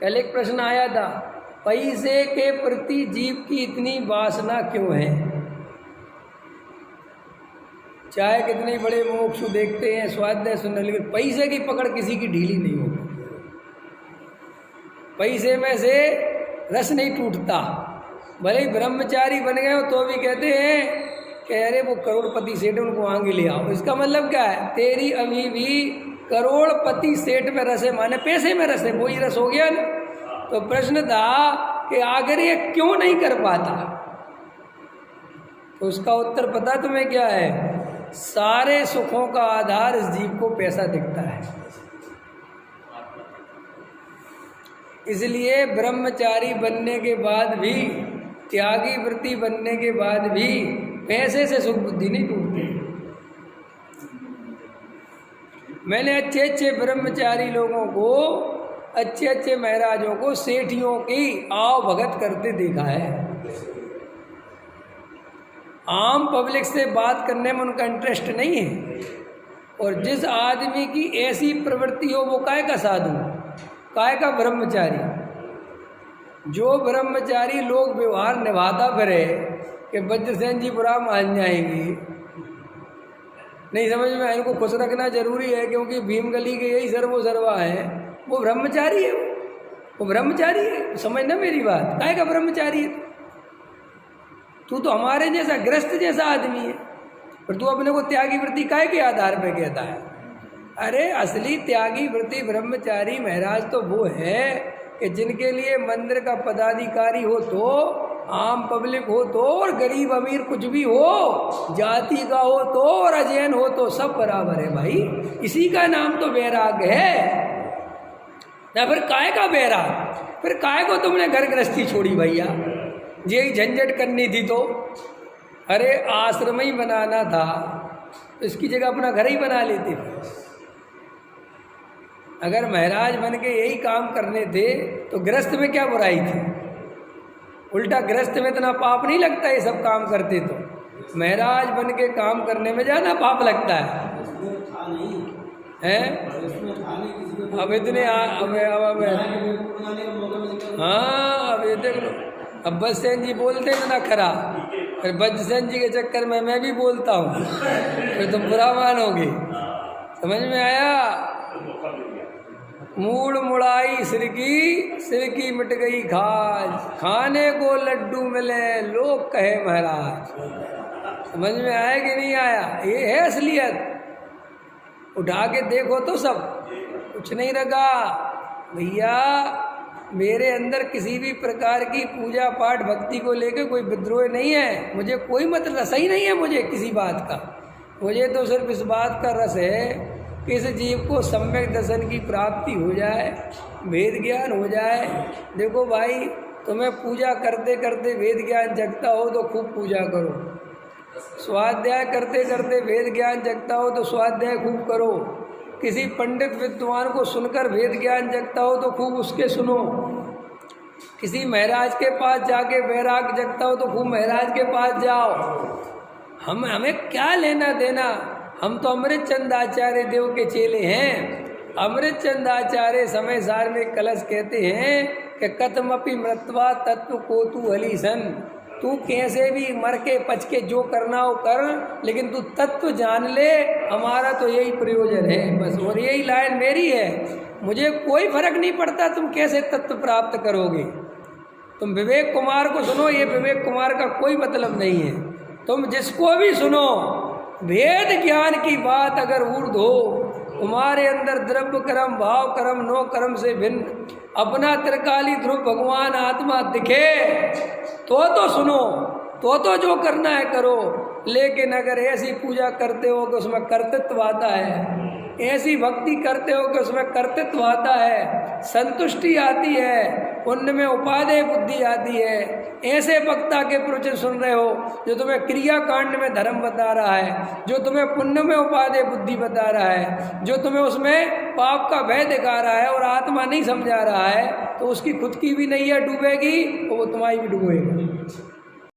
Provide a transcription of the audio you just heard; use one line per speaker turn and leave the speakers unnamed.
कल एक प्रश्न आया था, पैसे के प्रति जीव की इतनी वासना क्यों है? चाहे कितने बड़े मोक्षु देखते हैं, स्वाध्याय सुनने, लेकिन पैसे की पकड़ किसी की ढीली नहीं होगी। पैसे में से रस नहीं टूटता। भले ही ब्रह्मचारी बन गए हो तो भी कहते हैं कि अरे वो करोड़पति सेठ, उनको आगे ले आओ। इसका मतलब क्या है? तेरी अभी भी करोड़पति सेठ में रस है, माने पैसे में रस है, वही रस हो गया ना। तो प्रश्न था कि आखिर ये क्यों नहीं कर पाता? तो उसका उत्तर पता तुम्हें क्या है? सारे सुखों का आधार इस जीव को पैसा दिखता है। इसलिए ब्रह्मचारी बनने के बाद भी, त्यागी वृत्ति बनने के बाद भी पैसे से सुख बुद्धि नहीं टूटती। मैंने अच्छे अच्छे ब्रह्मचारी लोगों को, अच्छे अच्छे महाराजों को सेठियों की आव भगत करते देखा है। आम पब्लिक से बात करने में उनका इंटरेस्ट नहीं है। और जिस आदमी की ऐसी प्रवृत्ति हो वो काय का साधु, काय का ब्रह्मचारी। जो ब्रह्मचारी लोग व्यवहार निभाता फिरे कि वज्रसेन जी बुरा मान जाएंगे, नहीं समझ में, इनको खुश रखना जरूरी है क्योंकि भीमगली के यही सर्वो सर्वा है, वो ब्रह्मचारी है। वो ब्रह्मचारी है, समझना मेरी बात। काय का ब्रह्मचारी है? तू तो हमारे जैसा ग्रस्त जैसा आदमी है, पर तू अपने को त्यागी वृत्ति काय के आधार पे कहता है? अरे असली त्यागी वृत्ति ब्रह्मचारी महाराज तो वो है कि जिनके लिए मंदिर का पदाधिकारी हो तो, आम पब्लिक हो तो, और गरीब अमीर कुछ भी हो, जाति का हो तो और अजैन हो तो, सब बराबर है भाई। इसी का नाम तो वैराग है ना। फिर काय का वैराग? फिर काय को तुमने घर गृहस्थी छोड़ी भैया? यही झंझट करनी थी तो? अरे आश्रम ही बनाना था तो इसकी जगह अपना घर ही बना लेते। अगर महाराज बन के यही काम करने थे तो गृहस्थ में क्या बुराई थी? उल्टा गृहस्थ में इतना पाप नहीं लगता ये सब काम करते तो। महाराज बन के काम करने में ज्यादा पाप लगता है। अब इतने हाँ, अब ये देख लो, अब बजसेन जी बोलते हैं ना खरा, फिर बजसेन जी के चक्कर में मैं भी बोलता हूँ, फिर तुम बुरा मानोगे। समझ में आया? मूड़ मुड़ाई सिर की मिट गई खाज, खाने को लड्डू मिले लोग कहे महाराज। समझ में आया कि नहीं आया? ये है असलियत। उठा के देखो तो सब कुछ नहीं रखा भैया। मेरे अंदर किसी भी प्रकार की पूजा पाठ भक्ति को लेकर कोई विद्रोह नहीं है। मुझे कोई मतलब रस ही नहीं है मुझे किसी बात का। मुझे तो सिर्फ इस बात का रस है कि इस जीव को सम्यक दर्शन की प्राप्ति हो जाए, वेद ज्ञान हो जाए। देखो भाई, तुम्हें पूजा करते करते वेद ज्ञान जगता हो तो खूब पूजा करो, स्वाध्याय करते करते वेद ज्ञान जगता हो तो स्वाध्याय खूब करो, किसी पंडित विद्वान को सुनकर वेद ज्ञान जगता हो तो खूब उसके सुनो, किसी महाराज के पास जाके वैराग जगता हो तो खूब महाराज के पास जाओ। हमें क्या लेना देना? हम तो अमृतचंद आचार्य देव के चेले हैं। अमृतचंद आचार्य समय सार में कलश कहते हैं कि कथमपि मृत्वा तत्व को तू हलीसन। तू कैसे भी मर के पच के जो करना हो कर, लेकिन तू तत्व जान ले। हमारा तो यही प्रयोजन है बस, और यही लाइन मेरी है। मुझे कोई फर्क नहीं पड़ता तुम कैसे तत्व प्राप्त करोगे। तुम विवेक कुमार को सुनो, ये विवेक कुमार का कोई मतलब नहीं है। तुम जिसको भी सुनो, वेद ज्ञान की बात अगर ऊर्ध्व हो, तुम्हारे अंदर द्रव्य कर्म भाव कर्म नो कर्म से भिन्न अपना त्रिकाली ध्रुव भगवान आत्मा दिखे तो सुनो, तो जो करना है करो। लेकिन अगर ऐसी पूजा करते हो कि उसमें कर्तृत्व आता है, ऐसी भक्ति करते हो कि उसमें कर्तृत्व आता है, संतुष्टि आती है, पुण्य में उपादेय बुद्धि आती है, ऐसे वक्ता के प्रवचन सुन रहे हो जो तुम्हें क्रिया कांड में धर्म बता रहा है, जो तुम्हें पुण्य में उपादेय बुद्धि बता रहा है, जो तुम्हें उसमें पाप का भय दिखा रहा है और आत्मा नहीं समझा रहा है, तो उसकी खुद की भी नैया डूबेगी और वो तुम्हारी भी डूबेगी।